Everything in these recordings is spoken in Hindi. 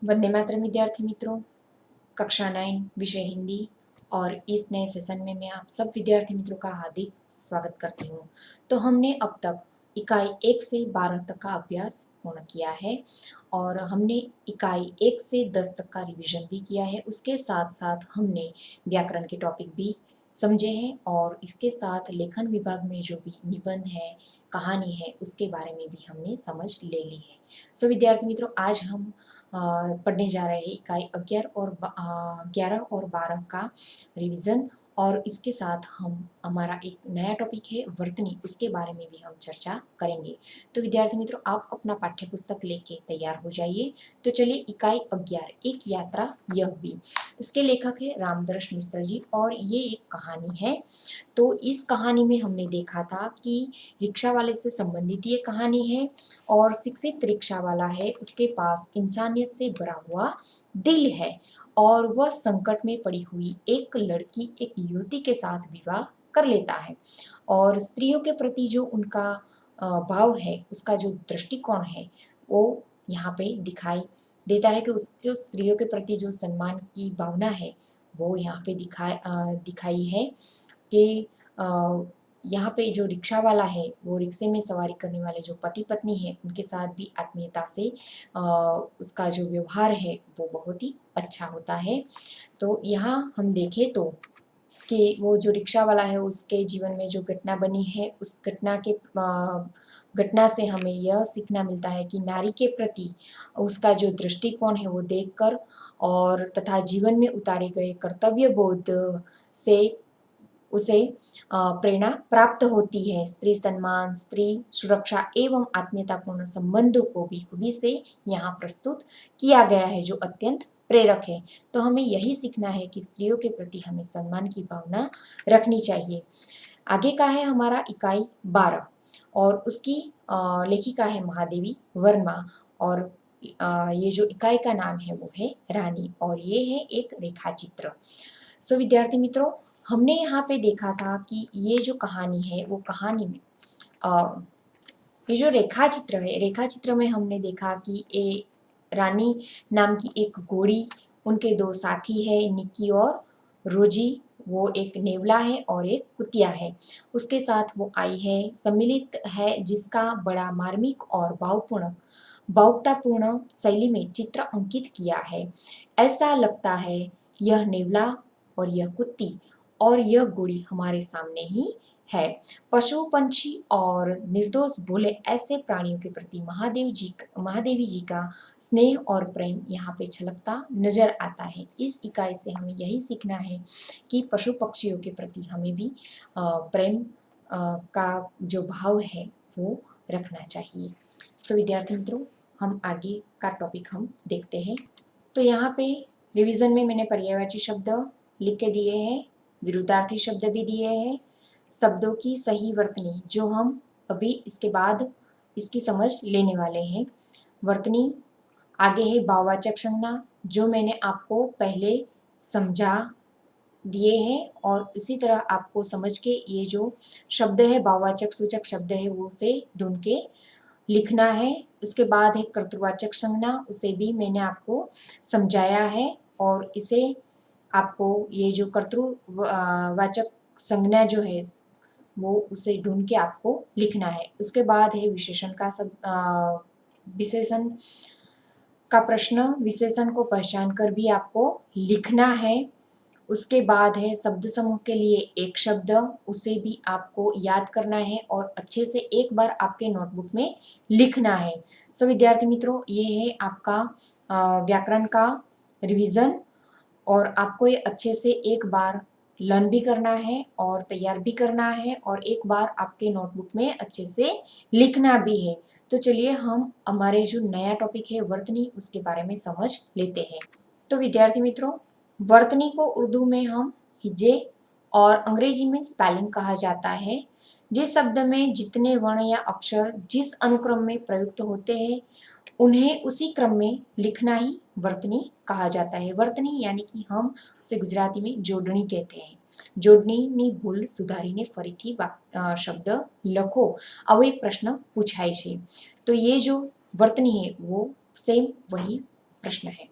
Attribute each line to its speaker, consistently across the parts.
Speaker 1: वंदे मातरम विद्यार्थी मित्रों, कक्षा 9 विषय हिंदी और इस नए सेशन में मैं आप सब विद्यार्थी मित्रों का हार्दिक स्वागत करती हूँ। तो हमने अब तक इकाई 1 से 12 तक का अभ्यास पूर्ण किया है और हमने इकाई 1 से 10 तक का रिवीजन भी किया है। उसके साथ साथ हमने व्याकरण के टॉपिक भी समझे हैं और इसके साथ लेखन विभाग में जो भी निबंध है, कहानी है, उसके बारे में भी हमने समझ ले ली है। सो विद्यार्थी मित्रों, आज हम पढ़ने जा रहे हैं इकाई 11 और 12 का रिवीजन और इसके साथ हम हमारा एक नया टॉपिक है वर्तनी, उसके बारे में भी हम चर्चा करेंगे। तो विद्यार्थी मित्रों, आप अपना पाठ्य पुस्तक लेके तैयार हो जाइए। तो चलिए इकाई 11 एक यात्रा यह भी, इसके लेखक है रामदर्श मिश्र जी और ये एक कहानी है। तो इस कहानी में हमने देखा था कि रिक्शा वाले से संबंधित ये कहानी है और शिक्षित रिक्शा वाला है, उसके पास इंसानियत से भरा हुआ दिल है और वह संकट में पड़ी हुई एक लड़की, एक युवती के साथ विवाह कर लेता है और स्त्रियों के प्रति जो उनका भाव है, उसका जो दृष्टिकोण है, वो यहाँ पे दिखाई देता है कि उसके स्त्रियों के प्रति जो सम्मान की भावना है, वो यहाँ पे दिखाई है कि यहाँ पे जो रिक्शा वाला है, वो रिक्शे में सवारी करने वाले जो पति पत्नी है, उनके साथ भी आत्मीयता से उसका जो व्यवहार है वो बहुत ही अच्छा होता है। तो यहाँ हम देखें तो कि वो जो रिक्शा वाला है, उसके जीवन में जो घटना बनी है, उस घटना से हमें यह सीखना मिलता है कि नारी के प्रति उसका जो दृष्टिकोण है वो देखकर और तथा जीवन में उतारे गए कर्तव्य बोध से उसे प्रेरणा प्राप्त होती है। स्त्री सम्मान, स्त्री सुरक्षा एवं आत्मीयतापूर्ण संबंधों को भी खूबी से यहाँ प्रस्तुत किया गया है, जो अत्यंत प्रेरक है। तो हमें यही सीखना है कि स्त्रियों के प्रति हमें सम्मान की भावना रखनी चाहिए। आगे का है हमारा इकाई 12 और उसकी लेखिका है महादेवी वर्मा और ये जो इकाई का नाम है वो है रानी और ये है एक रेखा चित्र। सो विद्यार्थी मित्रों, हमने यहाँ पे देखा था कि ये जो कहानी है वो कहानी में ये जो रेखा चित्र है, रेखा चित्र में हमने देखा कि ये रानी नाम की एक घोड़ी, उनके दो साथी है निक्की और रोजी, वो एक नेवला है और एक कुतिया है, उसके साथ वो आई है, सम्मिलित है, जिसका बड़ा मार्मिक और भावुकतापूर्ण शैली में चित्र अंकित किया है। ऐसा लगता है यह नेवला और यह कुत्ती और यह घोड़ी हमारे सामने ही है। पशु पंछी और निर्दोष भोले ऐसे प्राणियों के प्रति महादेवी जी का स्नेह और प्रेम यहाँ पे छलकता नजर आता है। इस इकाई से हमें यही सीखना है कि पशु पक्षियों के प्रति हमें भी प्रेम का जो भाव है वो रखना चाहिए। सो विद्यार्थी मित्रों, हम आगे का टॉपिक हम देखते हैं। तो यहाँ पे रिवीजन में मैंने पर्यायवाची शब्द लिख के दिए हैं, विरुद्धार्थी शब्द भी दिए हैं, शब्दों की सही वर्तनी जो हम अभी इसके बाद इसकी समझ लेने वाले हैं। वर्तनी आगे है भाववाचक संज्ञा, जो मैंने आपको पहले समझा दिए हैं और इसी तरह आपको समझ के ये जो शब्द है भाववाचक सूचक शब्द है वो उसे ढूंढ के लिखना है। इसके बाद है कर्तृवाचक संज्ञा, उसे भी मैंने आपको समझाया है और इसे आपको ये जो कर्तृवाचक संज्ञा जो है वो उसे ढूंढ के आपको लिखना है। उसके बाद है विशेषण का प्रश्न, विशेषण को पहचान कर भी आपको लिखना है। उसके बाद है शब्द समूह के लिए एक शब्द, उसे भी आपको याद करना है और अच्छे से एक बार आपके नोटबुक में लिखना है। सो विद्यार्थी मित्रों, ये है आपका व्याकरण का रिवीजन और आपको ये अच्छे से एक बार लर्न भी करना है और तैयार भी करना है और एक बार आपके नोटबुक में अच्छे से लिखना भी है। तो चलिए हम हमारे जो नया टॉपिक है वर्तनी, उसके बारे में समझ लेते हैं। तो विद्यार्थी मित्रों, वर्तनी को उर्दू में हम हिज्जे और अंग्रेजी में स्पेलिंग कहा जाता है। जिस शब्द में जितने वर्ण या अक्षर जिस अनुक्रम में प्रयुक्त होते हैं, उन्हें उसी क्रम में लिखना ही वर्तनी कहा जाता है। वर्तनी यानी कि हम उसे गुजराती में जोड़नी कहते हैं। જોડણીની ભૂલ સુધારીને ફરીથી શબ્દ લખો, આવો એક પ્રશ્ન પૂછાય છે। तो ये जो वर्तनी है वो सेम वही प्रश्न है।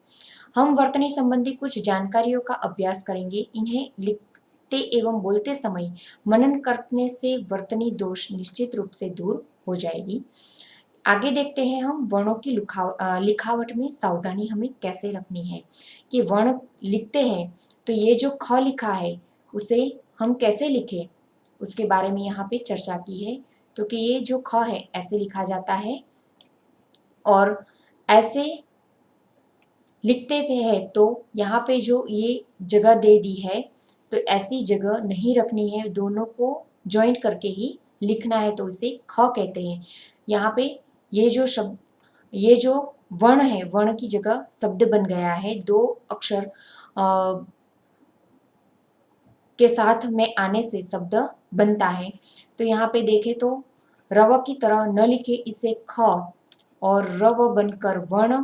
Speaker 1: हम वर्तनी संबंधी कुछ जानकारियों का अभ्यास करेंगे। इन्हें लिखते एवं बोलते समय मनन करने से वर्तनी दोष निश्चित रूप से दूर हो जाएगी। आगे देखते हैं हम वर्णों की लिखावट में सावधानी हमें कैसे रखनी है कि वर्ण लिखते हैं तो ये जो ख लिखा है उसे हम कैसे लिखें, उसके बारे में यहाँ पे चर्चा की है। तो कि ये जो ख है ऐसे लिखा जाता है और ऐसे लिखते थे है, तो यहाँ पे जो ये जगह दे दी है तो ऐसी जगह नहीं रखनी है, दोनों को ज्वाइंट करके ही लिखना है, तो इसे ख कहते हैं। यहाँ पे ये जो शब्द, ये जो वर्ण है, वर्ण की जगह शब्द बन गया है, दो अक्षर के साथ में आने से शब्द बनता है। तो यहाँ पे देखें तो रव की तरह न लिखे, इसे ख और रव बनकर वर्ण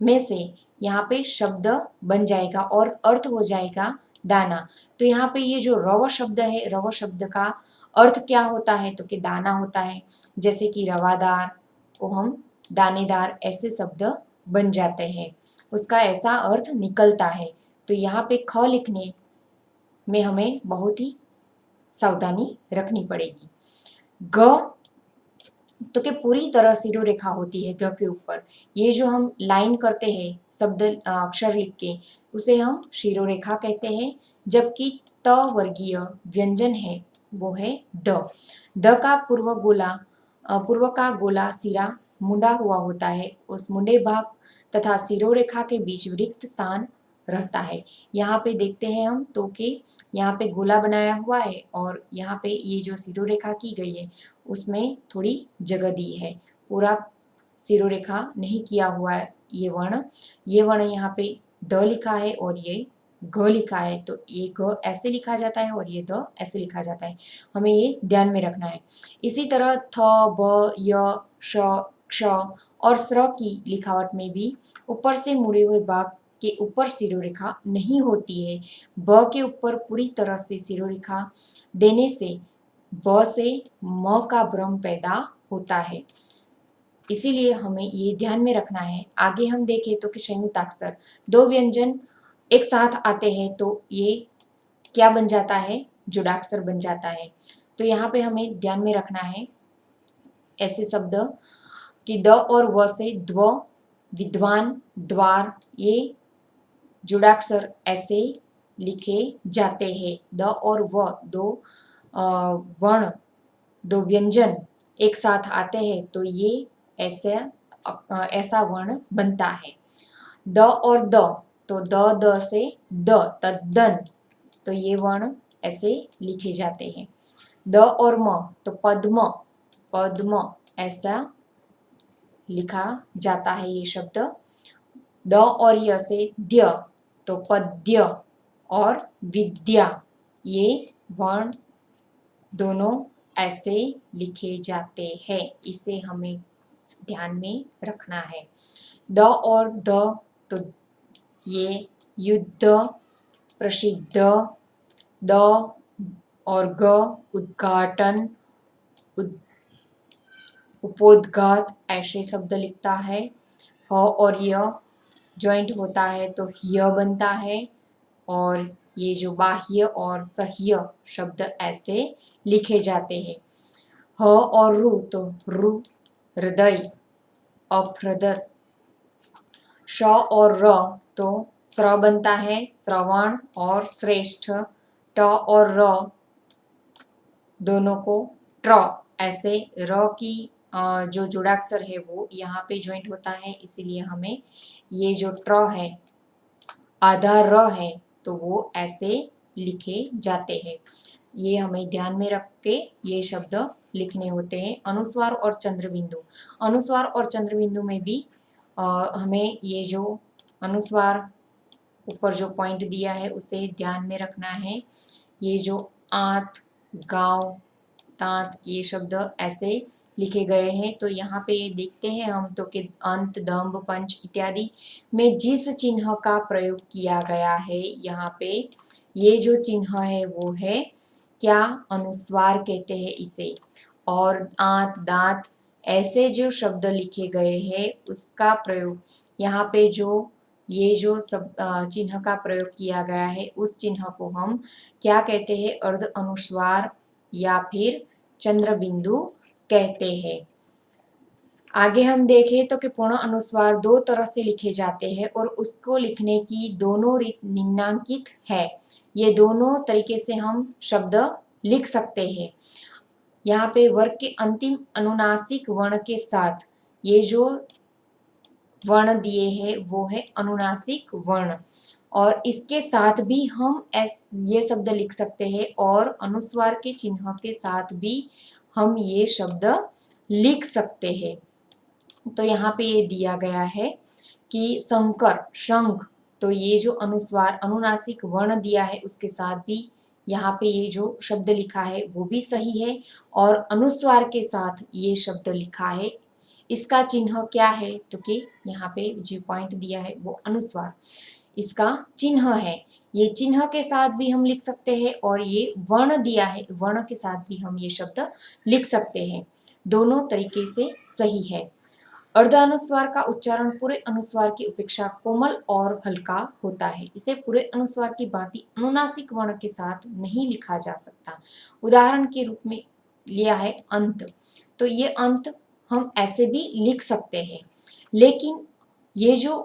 Speaker 1: में से यहाँ पे शब्द बन जाएगा और अर्थ हो जाएगा दाना। तो यहाँ पे ये जो रव शब्द है, रव शब्द का अर्थ क्या होता है तो कि दाना होता है। जैसे कि रवादार को हम दानेदार, ऐसे शब्द बन जाते हैं, उसका ऐसा अर्थ निकलता है। तो यहाँ पे ख लिखने में हमें बहुत ही सावधानी रखनी पड़ेगी। ग तो कि पूरी तरह सिरोरेखा होती है ग के ऊपर। ये जो हम लाइन करते हैं शब्द अक्षर लिख के, उसे हम शिरोरेखा कहते हैं। जबकि त वर्गीय व्यंजन है वो है द। द का पूर्व का गोला सिरा मुंडा हुआ होता है, उस मुंडे भाग तथा सिरोरेखा के बीच रिक्त स्थान रहता है। यहाँ पे देखते हैं हम तो कि यहाँ पे गोला बनाया हुआ है और यहाँ पे ये जो सिरोरेखा की गई है उसमें थोड़ी जगह दी है, पूरा सिरोरेखा नहीं किया हुआ है ये वर्ण यहाँ पे द लिखा है और ये ग लिखा है। तो ये ग ऐसे लिखा जाता है और ये द ऐसे लिखा जाता है, हमें ये ध्यान में रखना है। इसी तरह थ, ब, य, श, क्ष और स्र की लिखावट में भी ऊपर से मुड़े हुए भाग के ऊपर सिरोरेखा नहीं होती है। ब के ऊपर पूरी तरह से सिरोरेखा देने से ब से म का भ्रम पैदा होता है, इसीलिए हमें ये ध्यान में रखना है। आगे हम देखें तो कि संयुक्ताक्षर, दो व्यंजन एक साथ आते हैं तो ये क्या बन जाता है, जुड़ाक्षर बन जाता है। तो यहाँ पे हमें ध्यान में रखना है ऐसे शब्द कि द और व से द्व, विद्वान, द्वार, ये जुड़ाक्षर ऐसे लिखे जाते हैं। द और व दो वर्ण, दो व्यंजन एक साथ आते हैं तो ये ऐसा वर्ण बनता है। द और द, तो द से द, तद्दन, तो ये वर्ण ऐसे लिखे जाते हैं। द और म, तो पद्म ऐसा लिखा जाता है ये शब्द। द और य से द्य, तो पद्य और विद्या, ये वर्ण दोनों ऐसे लिखे जाते हैं, इसे हमें ध्यान में रखना है। द और द, तो ये युद्ध, प्रसिद्ध, द और ग, उद्घाटन, उपोद्घात, ऐसे शब्द लिखता है। ह और य ज्वाइंट होता है तो ह्य बनता है, और ये जो बाह्य और सह्य शब्द ऐसे लिखे जाते हैं। ह और रु, तो रु हृदय, अप्रदत। श और र, तो स्र बनता है, श्रवण और श्रेष्ठ। ट और र दोनों को ट्र, ऐसे र की जो जुड़ाक्षर है वो यहाँ पे ज्वाइंट होता है, इसीलिए हमें ये जो ट्र है, आधा र है, तो वो ऐसे लिखे जाते हैं। ये हमें ध्यान में रख के ये शब्द लिखने होते हैं। अनुस्वार और चंद्रबिंदु, अनुस्वार और चंद्रबिंदु में भी हमें ये जो अनुस्वार ऊपर जो पॉइंट दिया है उसे ध्यान में रखना है। ये जो आंत, गांव, तांत, ये शब्द ऐसे लिखे गए हैं। तो यहाँ पे देखते हैं हम तो कि अंत, दंभ, पंच इत्यादि में जिस चिन्ह का प्रयोग किया गया है, यहाँ पे ये जो चिन्ह है वो है क्या, अनुस्वार कहते हैं इसे। और आंत, दांत, ऐसे जो शब्द लिखे गए हैं उसका प्रयोग यहाँ पे जो ये जो सब चिन्ह का प्रयोग किया गया है उस चिन्ह को हम क्या कहते हैं? अर्ध अनुस्वार या फिर चंद्र बिंदु कहते हैं। आगे हम देखें तो कि पूर्ण अनुस्वार दो तरह से लिखे जाते हैं और उसको लिखने की दोनों रीत निम्नांकित है। ये दोनों तरीके से हम शब्द लिख सकते हैं। यहाँ पे वर्ग के अंतिम अनुनासिक वर्ण के साथ ये जो वर्ण दिए हैं वो है अनुनासिक वर्ण, और इसके साथ भी हम ये शब्द लिख सकते हैं और अनुस्वार के चिन्ह के साथ भी हम ये शब्द लिख सकते हैं। तो यहाँ पे ये दिया गया है कि शंकर, शंख, तो ये जो अनुस्वार अनुनासिक वर्ण दिया है उसके साथ भी यहाँ पे ये जो शब्द लिखा है वो भी सही है, और अनुस्वार के साथ ये शब्द लिखा है इसका चिन्ह क्या है? तो कि यहाँ पे जो पॉइंट दिया है वो अनुस्वार इसका चिन्ह है। ये चिन्ह के साथ भी हम लिख सकते हैं और ये वर्ण दिया है वर्ण के साथ भी हम ये शब्द लिख सकते हैं। दोनों तरीके से सही है। अर्धानुस्वार का उच्चारण पूरे अनुस्वार की अपेक्षा कोमल और हल्का होता है। इसे पूरे अनुस्वार की भांति अनुनासिक वर्ण के साथ नहीं लिखा जा सकता। उदाहरण के रूप में लिया है अंत, तो ये अंत हम ऐसे भी लिख सकते हैं, लेकिन ये जो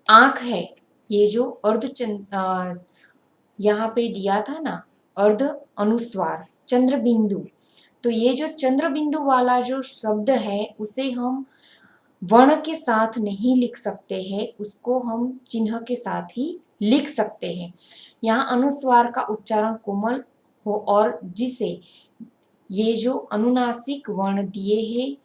Speaker 1: आंख है, ये जो यहाँ पे दिया था ना अर्ध अनुस्वार चंद्र बिंदु, तो ये जो चंद्र बिंदु वाला जो शब्द है उसे हम वर्ण के साथ नहीं लिख सकते हैं, उसको हम चिन्ह के साथ ही लिख सकते हैं। यहाँ अनुस्वार का उच्चारण कोमल हो और जिसे ये जो अनुनासिक वर्ण दिए हैं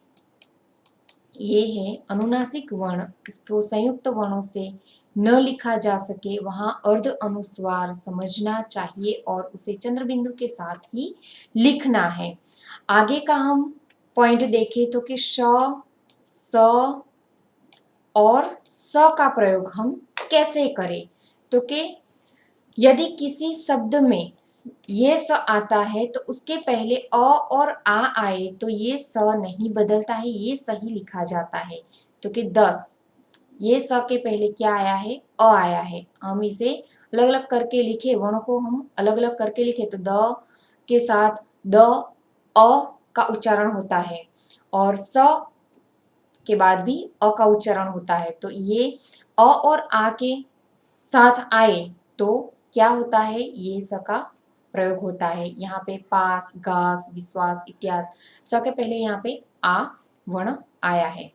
Speaker 1: ये है अनुनासिक वर्ण, इसको संयुक्त वर्णों से न लिखा जा सके वहां अर्ध अनुस्वार समझना चाहिए और उसे चंद्र बिंदु के साथ ही लिखना है। आगे का हम पॉइंट देखें तो कि श, स और स का प्रयोग हम कैसे करें? तो कि यदि किसी शब्द में ये स आता है तो उसके पहले अ और आ आए तो ये स नहीं बदलता है, ये सही लिखा जाता है। तो कि 10, ये स के पहले क्या आया है? अ आया है। हम इसे अलग अलग करके लिखे, वर्ण को हम अलग अलग करके लिखे तो द के साथ द अ का उच्चारण होता है और स के बाद भी अ का उच्चारण होता है। तो ये अ और आ के साथ आए तो क्या होता है? ये स का प्रयोग होता है। यहाँ पे पास, गास, विश्वास, इतिहास, स के पहले यहाँ पे आ वर्ण आया है।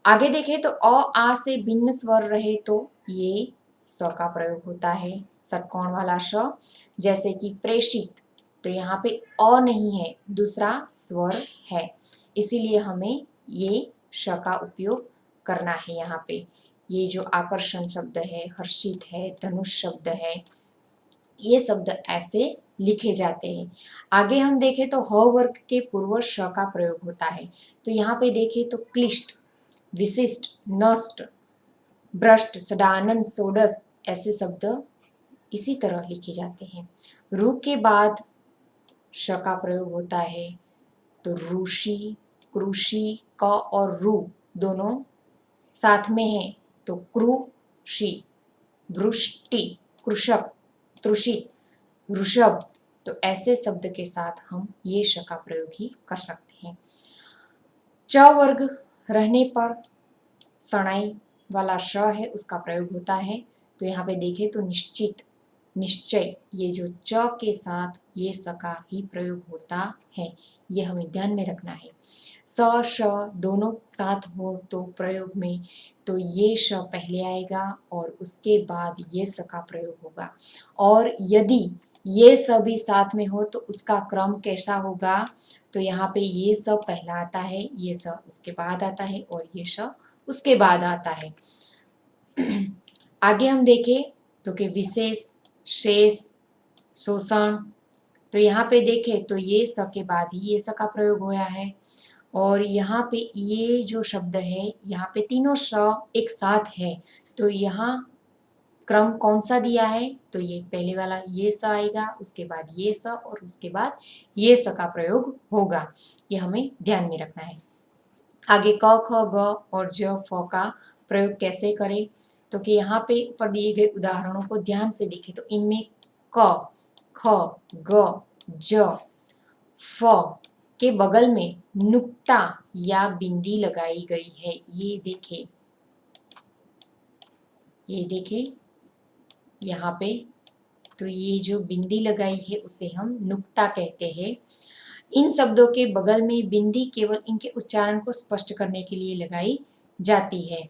Speaker 1: आगे देखें तो अ आ से भिन्न स्वर रहे तो ये स का प्रयोग होता है, षटकोण वाला श। जैसे कि प्रेषित, तो यहाँ पे अ नहीं है, दूसरा स्वर है, इसीलिए हमें ये श का उपयोग करना है। यहाँ पे ये जो आकर्षण शब्द है, हर्षित है, धनुष शब्द है, ये शब्द ऐसे लिखे जाते हैं। आगे हम देखें तो ह वर्ग के पूर्व श का प्रयोग होता है। तो यहाँ पे देखें तो क्लिष्ट, विशिष्ट, नष्ट, भ्रष्ट, सडानंद, सोडस ऐसे शब्द इसी तरह लिखे जाते हैं। रू के बाद श का प्रयोग होता है तो ऋषि, कृषि, क और रु दोनों साथ में है तो कृषि, वृष्टि, कृषक, त्रुषित, ऋषभ, तो ऐसे शब्द के साथ हम ये श का प्रयोग ही कर सकते हैं। च वर्ग रहने पर सणाई वाला श है उसका प्रयोग होता है। तो यहाँ पे देखें तो निश्चित, निश्चय, ये जो च के साथ ये स का ही प्रयोग होता है, ये हमें ध्यान में रखना है। स श दोनों साथ हो तो प्रयोग में तो ये श पहले आएगा और उसके बाद ये स का प्रयोग होगा, और यदि ये स भी साथ में हो तो उसका क्रम कैसा होगा? तो यहाँ पे ये स पहला आता है, ये स उसके बाद आता है और ये श उसके बाद आता है। आगे हम देखें तो कि विशेष, शेष, शोषण, तो यहाँ पे देखें तो ये स के बाद ही ये स का प्रयोग हुआ है, और यहाँ पे ये जो शब्द है यहाँ पे तीनों श एक साथ है तो यहाँ क्रम कौन सा दिया है, तो ये पहले वाला ये स आएगा, उसके बाद ये स और उसके बाद ये स का प्रयोग होगा। ये हमें ध्यान में रखना है। आगे क ख ग और ज फ का प्रयोग कैसे करें, तो कि यहाँ पे ऊपर दिए गए उदाहरणों को ध्यान से देखें तो इनमें क ख ग ज फ के बगल में नुक्ता या बिंदी लगाई गई है। ये देखें यहाँ पे, तो ये जो बिंदी लगाई है उसे हम नुक्ता कहते हैं। इन शब्दों के बगल में बिंदी केवल इनके उच्चारण को स्पष्ट करने के लिए लगाई जाती है।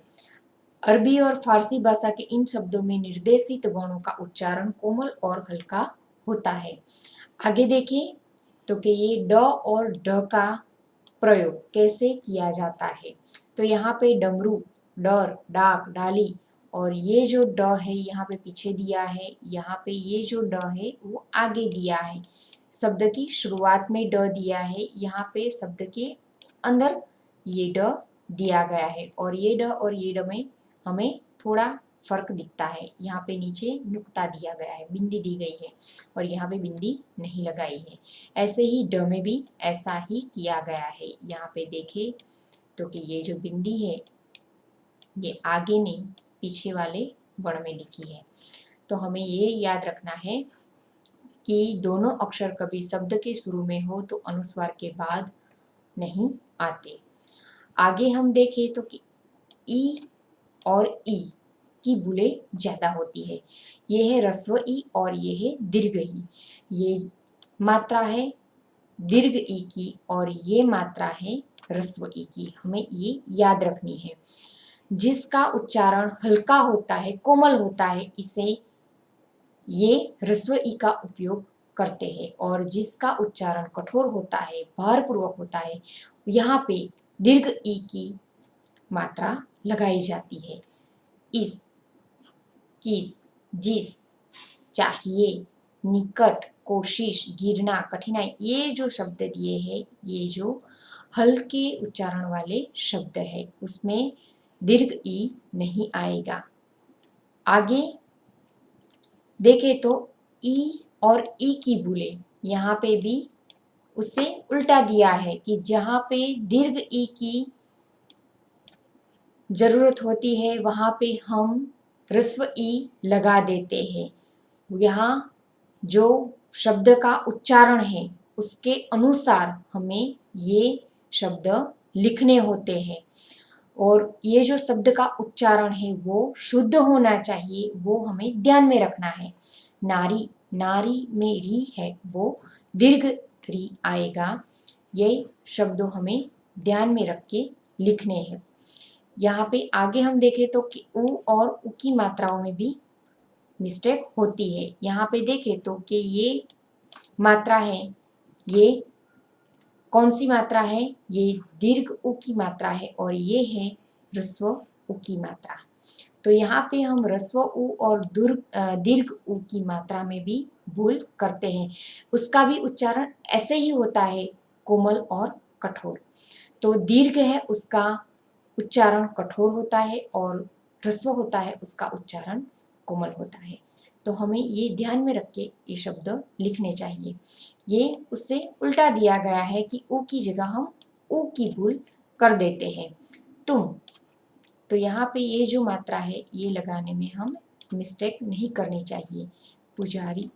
Speaker 1: अरबी और फारसी भाषा के इन शब्दों में निर्देशित वर्णों का उच्चारण कोमल और हल्का होता है। आगे देखें तो कि ये ड और ढ का प्रयोग कैसे किया जाता है, तो यहाँ पे डमरू, डर, डाक, डाली और ये जो ड है यहाँ पे पीछे दिया है, यहाँ पे ये जो ड है वो आगे दिया है। शब्द की शुरुआत में ड दिया है, यहाँ पे शब्द के अंदर ये ड दिया गया है और ये ड और ये ड में हमें थोड़ा फर्क दिखता है। यहाँ पे नीचे नुक्ता दिया गया है, बिंदी दी गई है और यहाँ पे बिंदी नहीं लगाई है। ऐसे ही ड में भी ऐसा ही किया गया है। यहाँ पे देखें तो कि ये जो बिंदी है ये आगे नहीं पीछे वाले वर्ण में लिखी है। तो हमें ये याद रखना है कि दोनों अक्षर कभी शब्द के शुरू में हो तो अनुस्वार के बाद नहीं आते। आगे हम देखें तो कि ई और ई की बुले ज्यादा होती है। ये है ह्रस्व ई और ये है दीर्घ ई। ये मात्रा है दीर्घ ई की और ये मात्रा है ह्रस्व ई की, हमें ये याद रखनी है। जिसका उच्चारण हल्का होता है, कोमल होता है, इसे ये ह्रस्व ई का उपयोग करते हैं और जिसका उच्चारण कठोर होता है, भारपूर्वक होता है, यहाँ पे दीर्घ ई की मात्रा लगाई जाती है। इस, किस, जिस, चाहिए, निकट, कोशिश, गिरना, कठिनाई, ये जो शब्द दिए हैं ये जो हल्के उच्चारण वाले शब्द है उसमें दीर्घ ई नहीं आएगा। आगे देखें तो ई और ई की बुले यहाँ पे भी उससे उल्टा दिया है कि जहाँ पे दीर्घ ई की जरूरत होती है वहाँ पे हम ह्रस्व ई लगा देते हैं। यहाँ जो शब्द का उच्चारण है उसके अनुसार हमें ये शब्द लिखने होते हैं और ये जो शब्द का उच्चारण है वो शुद्ध होना चाहिए, वो हमें ध्यान में रखना है। नारी, नारी में री है वो दीर्घ री आएगा। ये शब्द हमें ध्यान में रख के लिखने हैं। यहाँ पे आगे हम देखें तो कि उ और उ की मात्राओं में भी मिस्टेक होती है। यहाँ पे देखें तो कि ये मात्रा है, ये कौन सी मात्रा है, ये दीर्घ उ की मात्रा है और ये है ह्रस्व उ की मात्रा। तो यहाँ पे हम ह्रस्व उ और दीर्घ उ की मात्रा में भी भूल करते हैं। उसका भी उच्चारण ऐसे ही होता है, कोमल और कठोर। तो दीर्घ है उसका उच्चारण कठोर होता है और ह्रस्व होता है उसका उच्चारण कोमल होता है। तो हमें ये ध्यान में रख के ये शब्द लिखने चाहिए। ये उससे उल्टा दिया गया है कि ऊ की जगह हम ऊ की भूल कर देते हैं। तुम, तो यहाँ पे ये जो मात्रा है ये लगाने में हम मिस्टेक नहीं करनी चाहिए। पुजारी,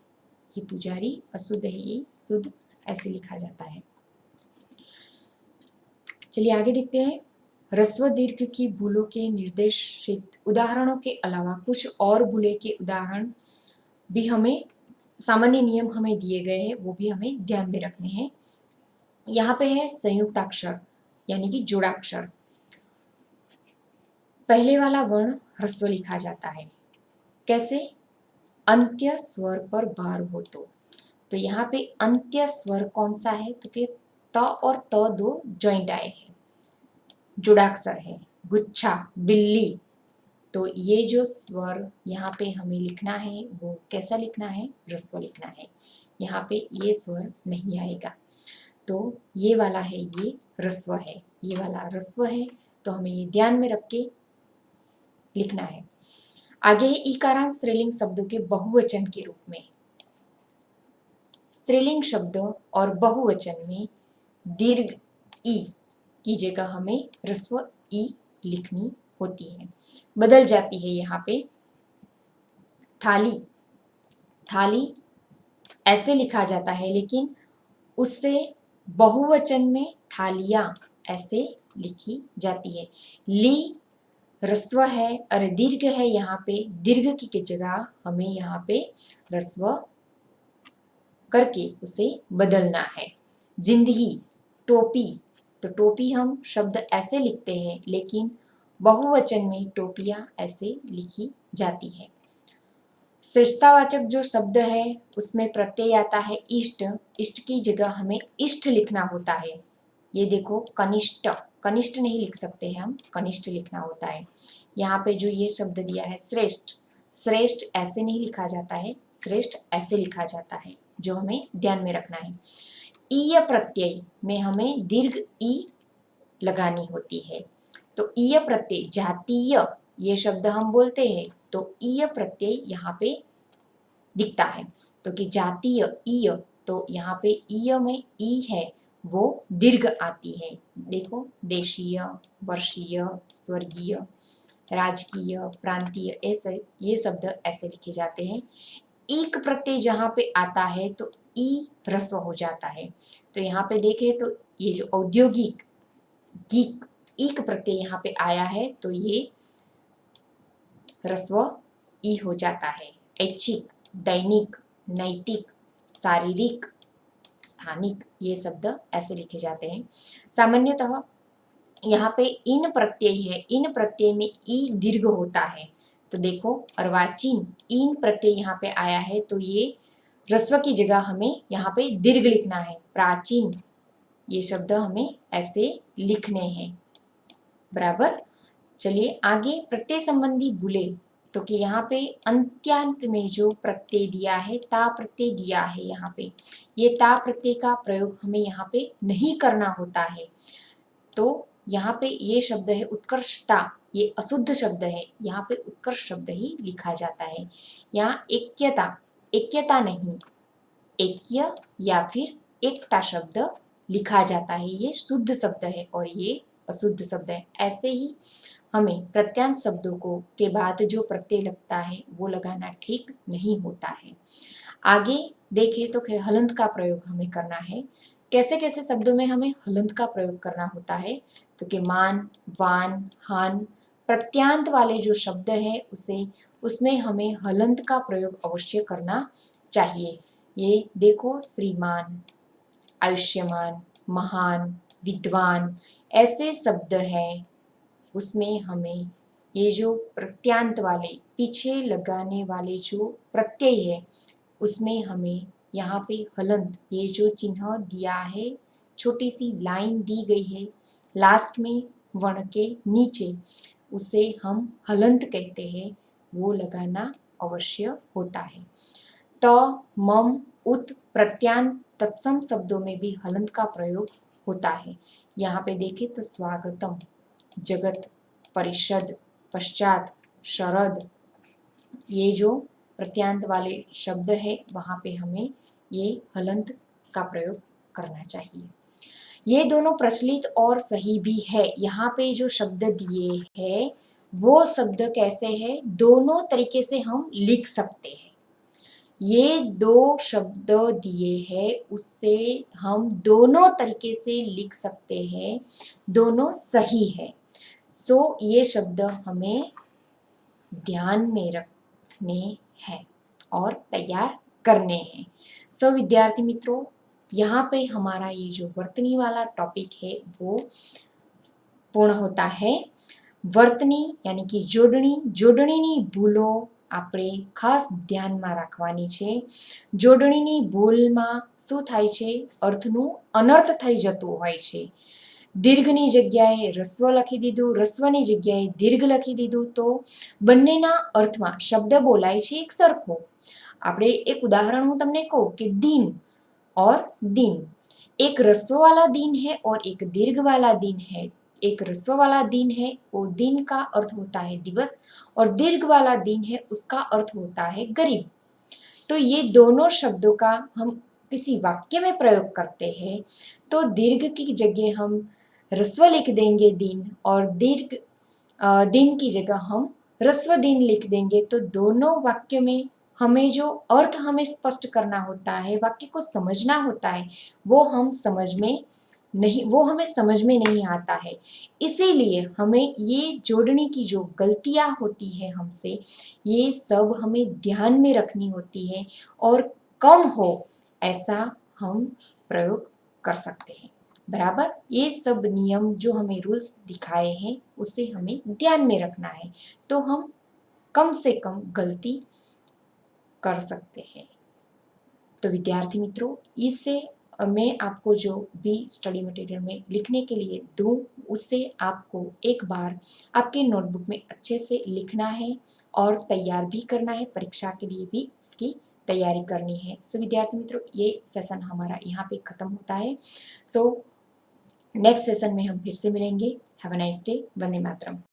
Speaker 1: ये पुजारी अशुद्ध है, ये शुद्ध ऐसे लिखा जाता है। चलिए आगे देखते हैं। ह्रस्व दीर्घ की भूलों के निर्देशित उदाहरणों के अलावा कुछ और भूले के उदाहरण भी हमें, सामान्य नियम हमें दिए गए हैं, वो भी हमें ध्यान में रखने हैं। यहाँ पे है संयुक्ताक्षर यानी कि जोड़ाक्षर। पहले वाला वर्ण ह्रस्व लिखा जाता है। कैसे? अंत्य स्वर पर भार हो तो यहाँ पे अंत्य स्वर कौन सा है, तो कि त और त दो जॉइंट आए हैं, जुड़ाक्षर है। गुच्छा, बिल्ली, तो ये जो स्वर यहाँ पे हमें लिखना है वो कैसा लिखना है, ह्रस्व लिखना है। यहाँ पे ये स्वर नहीं आएगा, तो ये वाला है ये ह्रस्व है, ये वाला ह्रस्व है, तो हमें ये ध्यान में रख के लिखना है। आगे है ईकारांत स्त्रीलिंग शब्दों के बहुवचन के रूप में। स्त्रीलिंग शब्दों और बहुवचन में दीर्घ ई की जगह हमें ह्रस्व ई लिखनी होती है, बदल जाती है। यहाँ पे थाली, थाली ऐसे लिखा जाता है, लेकिन उससे बहुवचन में थालियां ऐसे लिखी जाती है। ली ह्रस्व है और दीर्घ है, यहाँ पे दीर्घ की जगह हमें यहाँ पे ह्रस्व करके उसे बदलना है। जिंदगी, टोपी, तो टोपी हम शब्द ऐसे लिखते हैं, लेकिन बहुवचन में टोपियां ऐसे लिखी जाती है। श्रेष्ठतावाचक जो शब्द है उसमें प्रत्यय आता है इष्ट, इष्ट की जगह हमें इष्ट लिखना होता है। ये देखो कनिष्ठ, कनिष्ठ नहीं लिख सकते हैं हम, कनिष्ठ लिखना होता है। यहाँ पे जो ये शब्द दिया है श्रेष्ठ, श्रेष्ठ ऐसे नहीं लिखा जाता है, श्रेष्ठ ऐसे लिखा जाता है, जो हमें ध्यान में रखना है। ईय प्रत्यय में हमें दीर्घ ई लगानी होती है। तो ईय प्रत्यय, जातीय ये शब्द हम बोलते हैं, तो ईय प्रत्यय यहाँ पे दिखता है। तो कि जातीय ईय, तो यहाँ पे ईय में ई है वो दीर्घ आती है। देखो देशीय, वर्षीय, स्वर्गीय, राजकीय, प्रांतीय, ऐसे ये शब्द ऐसे लिखे जाते हैं। ईक प्रत्यय जहाँ पे आता है तो ई ह्रस्व हो जाता है। तो यहाँ पे देखें तो ये जो औद्योगिक गीक ईक प्रत्यय यहाँ पे आया है, तो ये ह्रस्व ई हो जाता है। ऐच्छिक, दैनिक, नैतिक, शारीरिक, स्थानिक, ये शब्द ऐसे लिखे जाते हैं। सामान्यतः यहाँ पे इन प्रत्यय है, इन प्रत्यय में ई दीर्घ होता है। तो देखो अर्वाचीन इन प्रत्यय यहाँ पे आया है, तो ये ह्रस्व की जगह हमें यहाँ पे दीर्घ लिखना है। प्राचीन, ये शब्द हमें ऐसे लिखने हैं, बराबर। चलिए आगे प्रत्यय संबंधी बुले, तो कि यहाँ पे अंत्यांत में जो प्रत्यय दिया है, ता प्रत्यय दिया है, यहाँ पे ये ता प्रत्यय का प्रयोग हमें यहाँ पे नहीं करना होता है। तो यहाँ पे ये शब्द है उत्कर्षता, ये अशुद्ध शब्द है, यहाँ पे उत्कर्ष शब्द ही लिखा जाता है। यहाँ ऐक्यता, ऐक्यता नहीं, ऐक्य या फिर एकता शब्द लिखा जाता है, ये शुद्ध शब्द है और ये अशुद्ध शब्द है। ऐसे ही हमें प्रत्यांत शब्दों को के बाद जो प्रत्यय लगता है वो लगाना ठीक नहीं होता है। आगे देखें तो हलंत का प्रयोग हमें करना है। कैसे कैसे शब्दों में हमें हलंत का प्रयोग करना होता है, तो कि मान, वान, हान, प्रत्यांत वाले जो शब्द है उसे उसमें हमें हलंत का प्रयोग अवश्य करना चाहिए। ये देखो श्रीमान, आयुष्यमान, महान, विद्वान, ऐसे शब्द हैं, उसमें हमें ये जो प्रत्यांत वाले पीछे लगाने वाले जो प्रत्यय है उसमें हमें यहाँ पे हलंत, ये जो चिन्ह दिया है, छोटी सी लाइन दी गई है लास्ट में वर्ण के नीचे, उसे हम हलंत कहते हैं, वो लगाना अवश्य होता है। त, मम, उत, प्रत्यांत, तत्सम शब्दों में भी हलंत का प्रयोग होता है। यहाँ पे देखें तो स्वागतम, जगत, परिषद, पश्चात, शरद, ये जो प्रत्यांत वाले शब्द है वहाँ पे हमें ये हलंत का प्रयोग करना चाहिए। ये दोनों प्रचलित और सही भी है। यहाँ पे जो शब्द दिए हैं वो शब्द कैसे है, दोनों तरीके से हम लिख सकते हैं। ये दो शब्द दिए हैं उससे हम दोनों तरीके से लिख सकते हैं, दोनों सही है। सो ये शब्द हमें ध्यान में रखने हैं और तैयार करने हैं। सो विद्यार्थी मित्रों, यहाँ पे हमारा ये जो वर्तनी वाला टॉपिक है वो पूर्ण होता है। વર્તની यानी कि જોડણી, જોડણીની ભૂલો આપણે ખાસ ધ્યાનમાં રાખવાની છે। જોડણીની ભૂલમાં શું થાય છે, અર્થનું અનર્થ થઈ જતું હોય છે। દીર્ઘની જગ્યાએ રસ્વ લખી દીધું, રસ્વની જગ્યાએ દીર્ઘ લખી દીધું, તો બંનેના અર્થમાં શબ્દ બોલાય છે એક સરખો। આપણે એક ઉદાહરણ હું તમને કહું કે दिन और दिन, एक रस्व वाला दिन है और एक दीर्घ वाला दिन है, एक ह्रस्व वाला दिन है वो दिन का अर्थ होता है दिवस, और दीर्घ वाला दिन है उसका अर्थ होता है गरीब। तो ये दोनों शब्दों का हम किसी वाक्य में प्रयोग करते हैं तो दीर्घ की जगह हम ह्रस्व लिख देंगे दिन, और दीर्घ दिन की जगह हम ह्रस्व दिन लिख देंगे। तो दोनों वाक्य में हमें जो अर्थ हमें स्पष्ट करना होता है, वाक्य को समझना होता है, वो हमें समझ में नहीं आता है। इसीलिए हमें ये जोड़ने की जो गलतियां होती है हमसे, ये सब हमें ध्यान में रखनी होती है, और कम हो ऐसा हम प्रयोग कर सकते हैं। बराबर, ये सब नियम जो हमें रूल्स दिखाए हैं उसे हमें ध्यान में रखना है, तो हम कम से कम गलती कर सकते हैं। तो विद्यार्थी मित्रों, इससे मैं आपको जो भी स्टडी मटेरियल में लिखने के लिए दूँ उससे आपको एक बार आपके नोटबुक में अच्छे से लिखना है और तैयार भी करना है, परीक्षा के लिए भी इसकी तैयारी करनी है। सो विद्यार्थी मित्रों, ये सेशन हमारा यहाँ पे ख़त्म होता है। सो नेक्स्ट सेशन में हम फिर से मिलेंगे। Have a nice day. Vande Mataram.